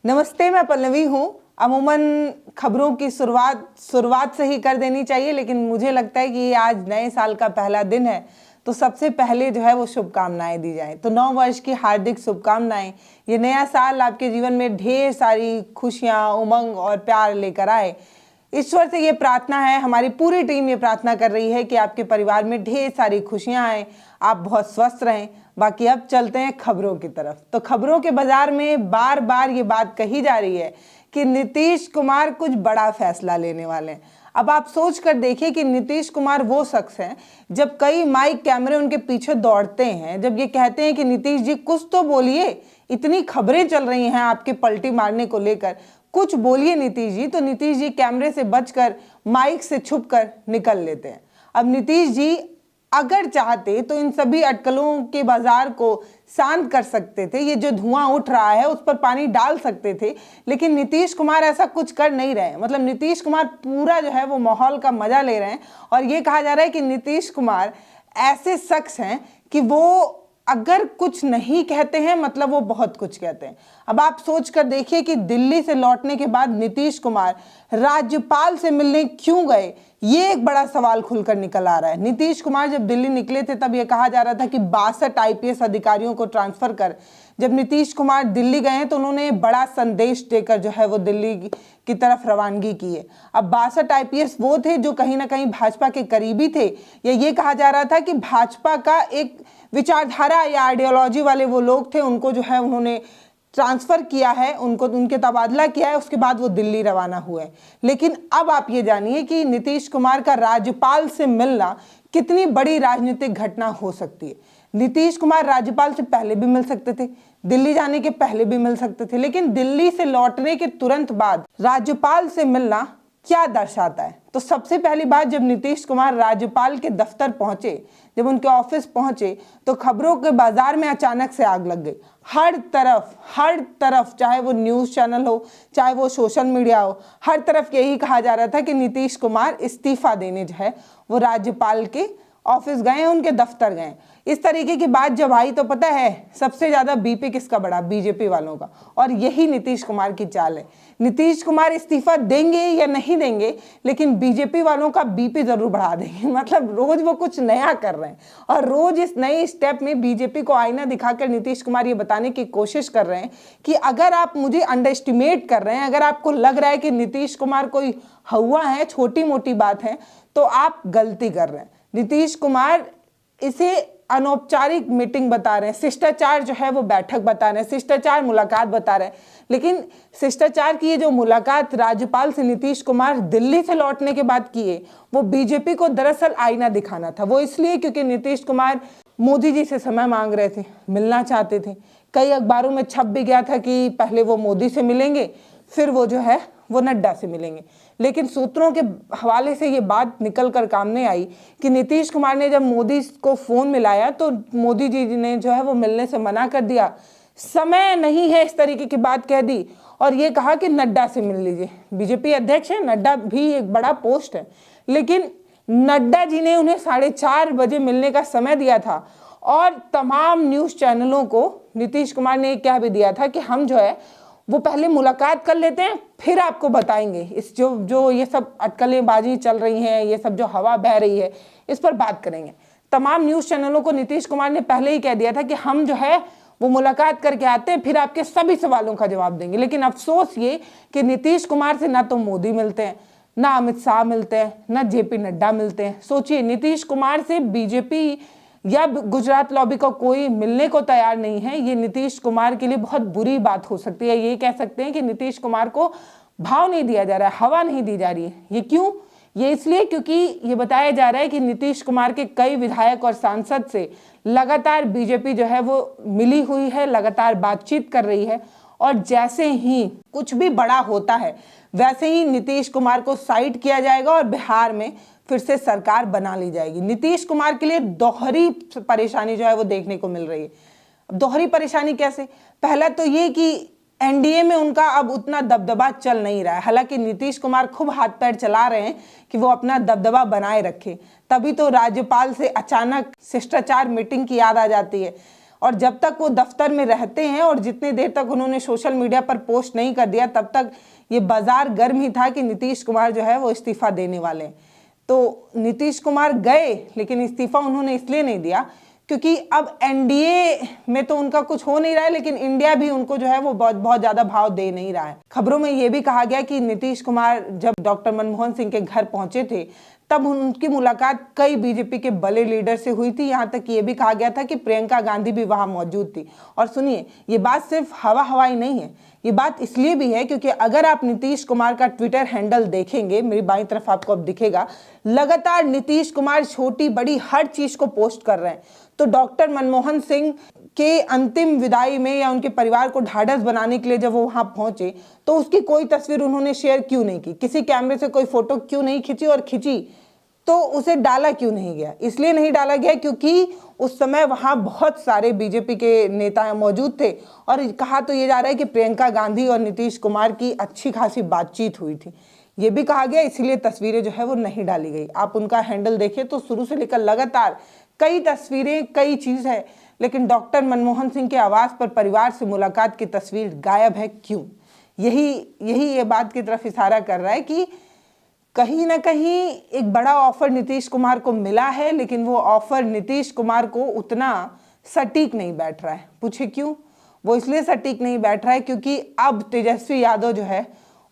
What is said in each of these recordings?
नमस्ते, मैं पल्लवी हूँ। अमूमन खबरों की शुरुआत से ही कर देनी चाहिए, लेकिन मुझे लगता है कि आज नए साल का पहला दिन है, तो सबसे पहले जो है वो शुभकामनाएं दी जाएं। तो नव वर्ष की हार्दिक शुभकामनाएं। ये नया साल आपके जीवन में ढेर सारी खुशियाँ, उमंग और प्यार लेकर आए। ईश्वर से ये प्रार्थना है, हमारी पूरी टीम ये प्रार्थना कर रही है कि आपके परिवार में ढेर सारी खुशियां आए, आप बहुत स्वस्थ रहें। बाकी अब चलते हैं खबरों की तरफ। तो खबरों के बाजार में बार बार ये बात कही जा रही है कि नीतीश कुमार कुछ बड़ा फैसला लेने वाले हैं। अब आप सोच कर देखिए कि नीतीश कुमार वो शख्स हैं, जब कई माइक कैमरे उनके पीछे दौड़ते हैं, जब ये कहते हैं कि नीतीश जी कुछ तो बोलिए, इतनी खबरें चल रही हैं आपके पलटी मारने को लेकर, कुछ बोलिए नीतीश जी, तो नीतीश जी कैमरे से बचकर माइक से छुपकर निकल लेते हैं। अब नीतीश जी अगर चाहते तो इन सभी अटकलों के बाजार को शांत कर सकते थे, ये जो धुआं उठ रहा है उस पर पानी डाल सकते थे, लेकिन नीतीश कुमार ऐसा कुछ कर नहीं रहे हैं। मतलब नीतीश कुमार पूरा जो है वो माहौल का मजा ले रहे हैं, और ये कहा जा रहा है कि नीतीश कुमार ऐसे शख्स हैं कि वो अगर कुछ नहीं कहते हैं मतलब वो बहुत कुछ कहते हैं। अब आप सोच कर देखिए कि दिल्ली से लौटने के बाद नीतीश कुमार राज्यपाल से मिलने क्यों गए, ये एक बड़ा सवाल खुलकर निकल आ रहा है। नीतीश कुमार जब दिल्ली निकले थे तब ये कहा जा रहा था कि 62 IPS अधिकारियों को ट्रांसफर कर। जब नीतीश कुमार दिल्ली गए हैं तो उन्होंने बड़ा संदेश देकर जो है वो दिल्ली की तरफ रवानगी की है। अब 62 IPS वो थे जो कहीं ना कहीं भाजपा के करीबी थे, या ये कहा जा रहा था कि भाजपा का एक विचारधारा या आइडियोलॉजी वाले वो लोग थे, उनको जो है उन्होंने ट्रांसफर किया है, उनको उनके तबादला किया है, उसके बाद वो दिल्ली रवाना हुए। लेकिन अब आप ये जानिए कि नीतीश कुमार का राज्यपाल से मिलना कितनी बड़ी राजनीतिक घटना हो सकती है। नीतीश कुमार राज्यपाल से पहले भी मिल सकते थे, दिल्ली जाने के पहले भी मिल सकते थे, लेकिन दिल्ली से लौटने के तुरंत बाद राज्यपाल से मिलना क्या दर्शाता है? तो सबसे पहली बात, जब नीतीश कुमार राज्यपाल के दफ्तर पहुंचे, जब उनके ऑफिस पहुंचे, तो खबरों के बाजार में अचानक से आग लग गई। हर तरफ, चाहे वो न्यूज़ चैनल हो, चाहे वो सोशल मीडिया हो, हर तरफ यही कहा जा रहा था कि नीतीश कुमार इस्तीफा देने जो है वो राज्यपाल के ऑफिस गए, उनके दफ्तर गए। इस तरीके की बात जब आई तो पता है सबसे ज्यादा बीपी किसका बढ़ा? बीजेपी वालों का। और यही नीतीश कुमार की चाल है। नीतीश कुमार इस्तीफा देंगे या नहीं देंगे, लेकिन बीजेपी वालों का बीपी जरूर बढ़ा देंगे। मतलब रोज वो कुछ नया कर रहे हैं, और रोज इस नए स्टेप में बीजेपी को आईना दिखाकर नीतीश कुमार ये बताने की कोशिश कर रहे हैं कि अगर आप मुझे अंडर एस्टिमेट कर रहे हैं, अगर आपको लग रहा है कि नीतीश कुमार कोई हवा है, छोटी मोटी बात है, तो आप गलती कर रहे हैं। नीतीश कुमार इसे अनौपचारिक मीटिंग बता रहे हैं, शिष्टाचार जो है वो बैठक बता रहे हैं, शिष्टाचार मुलाकात बता रहे हैं, लेकिन शिष्टाचार की ये जो मुलाकात राज्यपाल से नीतीश कुमार दिल्ली से लौटने के बाद किए, वो बीजेपी को दरअसल आईना दिखाना था। वो इसलिए क्योंकि नीतीश कुमार मोदी जी से समय मांग रहे थे, मिलना चाहते थे। कई अखबारों में छप भी गया था कि पहले वो मोदी से मिलेंगे, फिर वो जो है वो नड्डा से मिलेंगे। लेकिन सूत्रों के हवाले से ये बात निकल कर सामने आई कि नीतीश कुमार ने जब मोदी को फोन मिलाया तो मोदी जी ने जो है वो मिलने से मना कर दिया, समय नहीं है, इस तरीके की बात कह दी, और ये कहा कि नड्डा से मिल लीजिए। बीजेपी अध्यक्ष है, नड्डा भी एक बड़ा पोस्ट है, लेकिन नड्डा जी ने उन्हें 4:30 बजे मिलने का समय दिया था, और तमाम न्यूज़ चैनलों को नीतीश कुमार ने कह भी दिया था कि हम जो है वो पहले मुलाकात कर लेते हैं, फिर आपको बताएंगे इस जो ये सब अटकलेबाजी चल रही हैं, ये सब जो हवा बह रही है, इस पर बात करेंगे। तमाम न्यूज़ चैनलों को नीतीश कुमार ने पहले ही कह दिया था कि हम जो है वो मुलाकात करके आते हैं, फिर आपके सभी सवालों का जवाब देंगे। लेकिन अफसोस ये कि नीतीश कुमार से ना तो मोदी मिलते हैं, ना अमित शाह मिलते हैं, ना JP नड्डा मिलते हैं। सोचिए, नीतीश कुमार से बीजेपी या गुजरात लॉबी का कोई मिलने को तैयार नहीं है। ये नीतीश कुमार के लिए बहुत बुरी बात हो सकती है। ये कह सकते हैं कि नीतीश कुमार को भाव नहीं दिया जा रहा है, हवा नहीं दी जा रही है। ये क्यों? ये इसलिए क्योंकि ये बताया जा रहा है कि नीतीश कुमार के कई विधायक और सांसद से लगातार बीजेपी जो है वो मिली हुई है, लगातार बातचीत कर रही है, और जैसे ही कुछ भी बड़ा होता है वैसे ही नीतीश कुमार को साइड किया जाएगा और बिहार में फिर से सरकार बना ली जाएगी। नीतीश कुमार के लिए दोहरी परेशानी जो है वो देखने को मिल रही है। दोहरी परेशानी कैसे? पहला तो ये कि NDA में उनका अब उतना दबदबा चल नहीं रहा है। हालांकि नीतीश कुमार खूब हाथ पैर चला रहे हैं कि वो अपना दबदबा बनाए रखे, तभी तो राज्यपाल से अचानक शिष्टाचार मीटिंग की याद आ जाती है। और जब तक वो दफ्तर में रहते हैं और जितनी देर तक उन्होंने सोशल मीडिया पर पोस्ट नहीं कर दिया, तब तक ये बाजार गर्म ही था कि नीतीश कुमार जो है वो इस्तीफा देने वाले हैं। तो नीतीश कुमार गए, लेकिन इस्तीफा उन्होंने इसलिए नहीं दिया क्योंकि अब एनडीए में तो उनका कुछ हो नहीं रहा है, लेकिन इंडिया भी उनको जो है वो बहुत ज्यादा भाव दे नहीं रहा है। खबरों में ये भी कहा गया कि नीतीश कुमार जब डॉक्टर मनमोहन सिंह के घर पहुंचे थे, तब उनकी मुलाकात कई बीजेपी के बड़े लीडर से हुई थी। यहाँ तक ये भी कहा गया था कि प्रियंका गांधी भी वहां मौजूद थी। और सुनिए, ये बात सिर्फ हवाई नहीं है, ये बात इसलिए भी है क्योंकि अगर आप नीतीश कुमार का ट्विटर हैंडल देखेंगे, मेरी बाईं तरफ आपको अब दिखेगा, लगातार नीतीश कुमार छोटी बड़ी हर चीज को पोस्ट कर रहे हैं। तो डॉक्टर मनमोहन सिंह के अंतिम विदाई में या उनके परिवार को ढाढ़स बनाने के लिए जब वो वहां पहुंचे, तो उसकी कोई तस्वीर उन्होंने शेयर क्यों नहीं की, किसी कैमरे से कोई फोटो क्यों नहीं खींची, और खींची तो उसे डाला क्यों नहीं गया? इसलिए नहीं डाला गया क्योंकि उस समय वहां बहुत सारे बीजेपी के नेता मौजूद थे और कहा तो ये जा रहा है कि प्रियंका गांधी और नीतीश कुमार की अच्छी खासी बातचीत हुई थी, ये भी कहा गया, इसीलिए तस्वीरें जो है वो नहीं डाली गई। आप उनका हैंडल देखिए तो शुरू से लेकर लगातार कई तस्वीरें, कई चीज है, लेकिन डॉक्टर मनमोहन सिंह के आवास पर परिवार से मुलाकात की तस्वीर गायब है। क्यों? यही ये बात की तरफ इशारा कर रहा है कि कहीं ना कहीं एक बड़ा ऑफर नीतीश कुमार को मिला है, लेकिन वो ऑफर नीतीश कुमार को उतना सटीक नहीं बैठ रहा है। पूछे क्यों? वो इसलिए सटीक नहीं बैठ रहा है क्योंकि अब तेजस्वी यादव जो है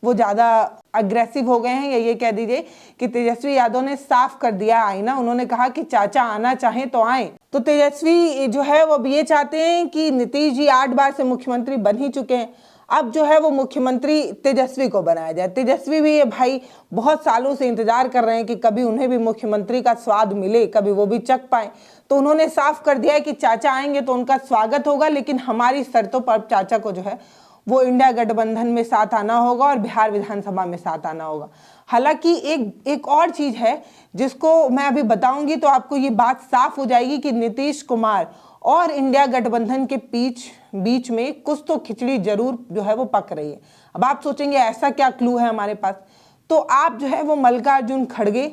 वो ज़्यादा अग्रेसिव हो गए हैं, या ये कह दीजिए कि तेजस्वी यादव ने साफ कर दिया आईना। उन्होंने कहा कि चाचा आना चाहें तो आए। तो तेजस्वी जो है वो अब ये चाहते हैं कि नीतीश जी 8 बार से मुख्यमंत्री बन ही चुके हैं, अब जो है वो मुख्यमंत्री तेजस्वी को बनाया जाए। तेजस्वी भी ये भाई बहुत सालों से इंतजार कर रहे हैं कि कभी उन्हें भी मुख्यमंत्री का स्वाद मिले, कभी वो भी चख पाए। तो उन्होंने साफ कर दिया है कि चाचा आएंगे तो उनका स्वागत होगा, लेकिन हमारी शर्तों पर चाचा को जो है वो इंडिया गठबंधन में साथ आना होगा और बिहार विधानसभा में साथ आना होगा। हालांकि एक और चीज है जिसको मैं अभी बताऊंगी तो आपको ये बात साफ हो जाएगी कि नीतीश कुमार और इंडिया गठबंधन के बीच में कुछ तो खिचड़ी जरूर जो है वो पक रही है। अब आप सोचेंगे ऐसा क्या क्लू है हमारे पास, तो आप जो है वो मल्लिकार्जुन खड़गे,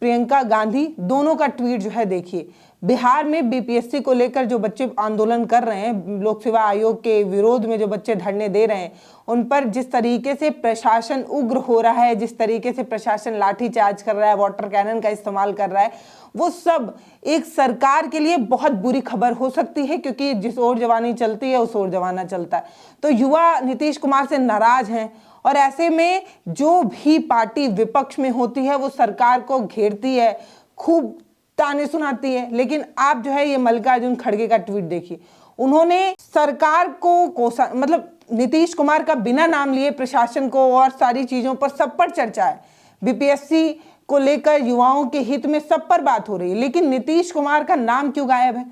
प्रियंका गांधी दोनों का ट्वीट जो है देखिए। बिहार में बीपीएससी को लेकर जो बच्चे आंदोलन कर रहे हैं, लोक सेवा आयोग के विरोध में जो बच्चे धरने दे रहे हैं, उन पर जिस तरीके से प्रशासन उग्र हो रहा है, जिस तरीके से प्रशासन लाठीचार्ज कर रहा है, वाटर कैनन का इस्तेमाल कर रहा है, वो सब एक सरकार के लिए बहुत बुरी खबर हो सकती है, क्योंकि जिस ओर जवानी चलती है उस ओर जमाना चलता है। तो युवा नीतीश कुमार से नाराज हैं और ऐसे में जो भी पार्टी विपक्ष में होती है वो सरकार को घेरती है, खूब ताने सुनाती है। लेकिन आप जो है ये मल्लिकार्जुन खड़गे का ट्वीट देखिए, उन्होंने सरकार को मतलब नीतीश कुमार का बिना नाम लिए प्रशासन को और सारी चीजों पर सब पर चर्चा है, बीपीएससी को लेकर युवाओं के हित में सब पर बात हो रही है, लेकिन नीतीश कुमार का नाम क्यों गायब है?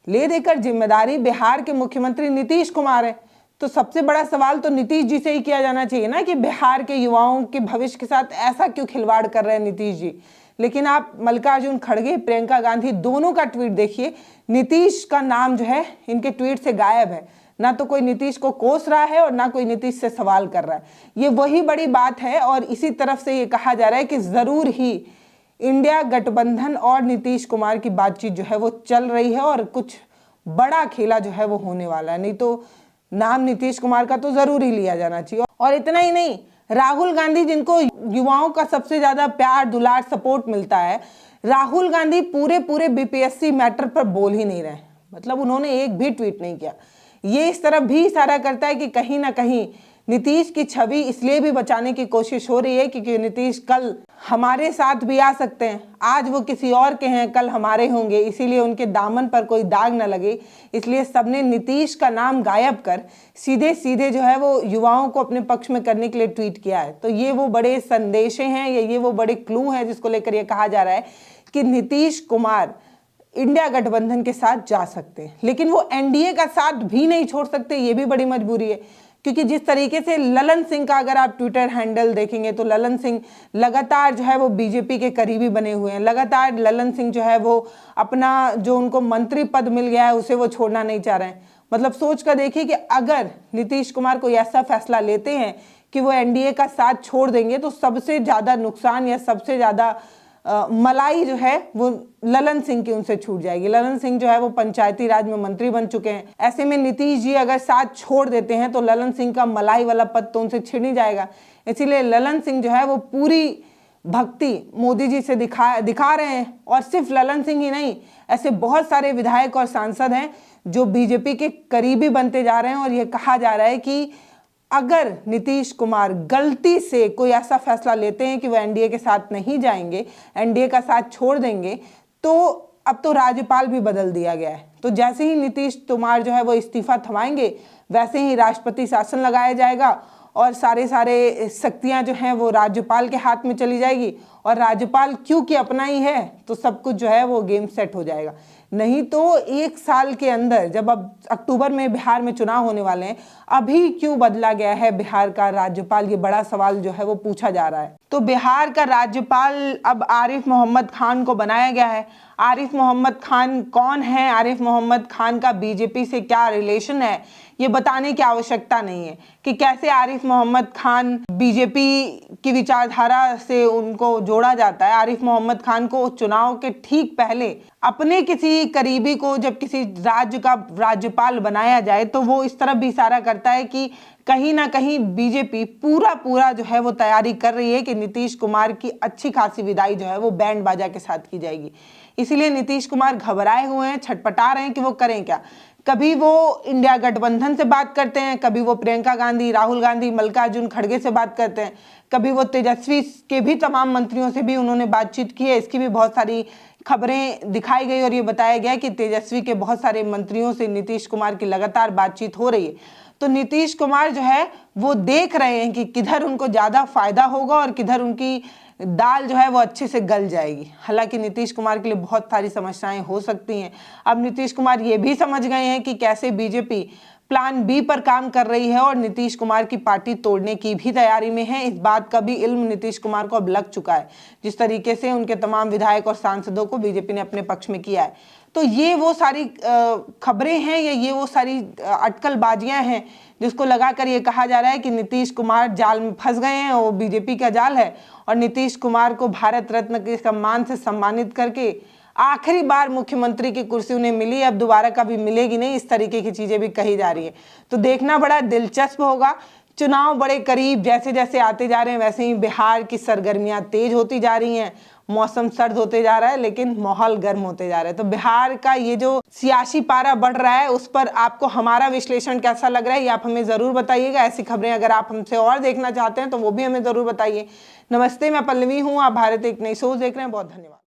ले देकर जिम्मेदारी बिहार के मुख्यमंत्री नीतीश कुमार है, तो सबसे बड़ा सवाल तो नीतीश जी से ही किया जाना चाहिए ना कि बिहार के युवाओं के भविष्य के साथ ऐसा क्यों खिलवाड़ कर रहे हैं नीतीश जी। लेकिन आप मल्लिकार्जुन खड़गे, प्रियंका गांधी दोनों का ट्वीट देखिए, नीतीश का नाम जो है इनके ट्वीट से गायब है। ना तो कोई नीतीश को कोस रहा है और ना कोई नीतीश से सवाल कर रहा है। ये वही बड़ी बात है और इसी तरफ से ये कहा जा रहा है कि जरूर ही इंडिया गठबंधन और नीतीश कुमार की बातचीत जो है वो चल रही है और कुछ बड़ा खेला जो है वो होने वाला है। नहीं तो नाम नीतीश कुमार का तो जरूर ही लिया जाना चाहिए। और इतना ही नहीं, राहुल गांधी जिनको युवाओं का सबसे ज्यादा प्यार दुलार सपोर्ट मिलता है, राहुल गांधी पूरे बीपीएससी मैटर पर बोल ही नहीं रहे, मतलब उन्होंने एक भी ट्वीट नहीं किया। ये इस तरफ भी इशारा करता है कि कहीं ना कहीं नीतीश की छवि इसलिए भी बचाने की कोशिश हो रही है क्योंकि नीतीश कल हमारे साथ भी आ सकते हैं, आज वो किसी और के हैं कल हमारे होंगे, इसीलिए उनके दामन पर कोई दाग न लगे, इसलिए सबने नीतीश का नाम गायब कर सीधे सीधे जो है वो युवाओं को अपने पक्ष में करने के लिए ट्वीट किया है। तो ये वो बड़े संदेशे हैं, ये वो बड़े क्लू हैं जिसको लेकर ये कहा जा रहा है कि नीतीश कुमार इंडिया गठबंधन के साथ जा सकते हैं, लेकिन वो एनडीए का साथ भी नहीं छोड़ सकते, ये भी बड़ी मजबूरी है। क्योंकि जिस तरीके से ललन सिंह का अगर आप ट्विटर हैंडल देखेंगे तो ललन सिंह लगातार जो है वो बीजेपी के करीबी बने हुए हैं, लगातार ललन सिंह जो है वो अपना जो उनको मंत्री पद मिल गया है उसे वो छोड़ना नहीं चाह रहे हैं। मतलब सोच कर देखिए कि अगर नीतीश कुमार कोई ऐसा फैसला लेते हैं कि वो एनडीए का साथ छोड़ देंगे तो सबसे ज़्यादा नुकसान या सबसे ज़्यादा मलाई जो है वो ललन सिंह की उनसे छूट जाएगी। ललन सिंह जो है वो पंचायती राज में मंत्री बन चुके हैं। ऐसे में नीतीश जी अगर साथ छोड़ देते हैं तो ललन सिंह का मलाई वाला पद तो उनसे छिन ही जाएगा। इसीलिए ललन सिंह जो है वो पूरी भक्ति मोदी जी से दिखा रहे हैं। और सिर्फ ललन सिंह ही नहीं, ऐसे बहुत सारे विधायक और सांसद हैं जो बीजेपी के करीबी बनते जा रहे हैं। और ये कहा जा रहा है कि अगर नीतीश कुमार गलती से कोई ऐसा फैसला लेते हैं कि वो एनडीए के साथ नहीं जाएंगे, एनडीए का साथ छोड़ देंगे, तो अब तो राज्यपाल भी बदल दिया गया है। तो जैसे ही नीतीश कुमार जो है वो इस्तीफा थमाएंगे, वैसे ही राष्ट्रपति शासन लगाया जाएगा और सारे शक्तियां जो हैं वो राज्यपाल के हाथ में चली जाएगी। और राज्यपाल क्योंकि अपना ही है तो सब कुछ जो है वो गेम सेट हो जाएगा। नहीं तो एक साल के अंदर, जब अब अक्टूबर में बिहार में चुनाव होने वाले हैं, अभी क्यों बदला गया है बिहार का राज्यपाल, ये बड़ा सवाल जो है वो पूछा जा रहा है। तो बिहार का राज्यपाल अब आरिफ मोहम्मद खान को बनाया गया है। आरिफ मोहम्मद खान कौन है, आरिफ मोहम्मद खान का बीजेपी से क्या रिलेशन है, ये बताने की आवश्यकता नहीं है कि कैसे आरिफ मोहम्मद खान बीजेपी की विचारधारा से उनको जोड़ा जाता है। आरिफ मोहम्मद खान को चुनाव के ठीक पहले अपने किसी करीबी को जब किसी राज्य का राज्यपाल बनाया जाए तो वो इस तरफ भी इशारा करता है कि कहीं ना कहीं बीजेपी पूरा जो है वो तैयारी कर रही है कि नीतीश कुमार की अच्छी खासी विदाई जो है वो बैंड बाजा के साथ की जाएगी। इसीलिए नीतीश कुमार घबराए हुए हैं, छटपटा रहे हैं कि वो करें क्या। कभी वो इंडिया गठबंधन से बात करते हैं, कभी वो प्रियंका गांधी, राहुल गांधी, मल्लिकार्जुन खड़गे से बात करते हैं, कभी वो तेजस्वी के भी तमाम मंत्रियों से भी उन्होंने बातचीत की है। इसकी भी बहुत सारी खबरें दिखाई गई और ये बताया गया कि तेजस्वी के बहुत सारे मंत्रियों से नीतीश कुमार की लगातार बातचीत हो रही है। तो नीतीश कुमार जो है वो देख रहे हैं कि किधर उनको ज़्यादा फायदा होगा और किधर उनकी दाल जो है वो अच्छे से गल जाएगी। हालांकि नीतीश कुमार के लिए बहुत सारी समस्याएं हो सकती हैं। अब नीतीश कुमार ये भी समझ गए हैं कि कैसे बीजेपी प्लान बी पर काम कर रही है और नीतीश कुमार की पार्टी तोड़ने की भी तैयारी में है। इस बात का भी इल्म नीतीश कुमार को अब लग चुका है, जिस तरीके से उनके तमाम विधायक और सांसदों को बीजेपी ने अपने पक्ष में किया है। तो ये वो सारी खबरें हैं या ये वो सारी अटकलबाजियां हैं जिसको लगाकर ये कहा जा रहा है कि नीतीश कुमार जाल में फंस गए हैं, वो बीजेपी का जाल है। और नीतीश कुमार को भारत रत्न के सम्मान से सम्मानित करके आखिरी बार मुख्यमंत्री की कुर्सी उन्हें मिली, अब दोबारा कभी मिलेगी नहीं, इस तरीके की चीजें भी कही जा रही है। तो देखना बड़ा दिलचस्प होगा। चुनाव बड़े करीब जैसे जैसे आते जा रहे हैं वैसे ही बिहार की सरगर्मियां तेज होती जा रही हैं, मौसम सर्द होते जा रहा है लेकिन माहौल गर्म होते जा रहा है। तो बिहार का ये जो सियासी पारा बढ़ रहा है उस पर आपको हमारा विश्लेषण कैसा लग रहा है ये आप हमें जरूर बताइएगा। ऐसी खबरें अगर आप हमसे और देखना चाहते हैं तो वो भी हमें जरूर बताइए। नमस्ते, मैं पल्लवी हूँ, आप भारत एक नई सोच देख रहे हैं। बहुत धन्यवाद।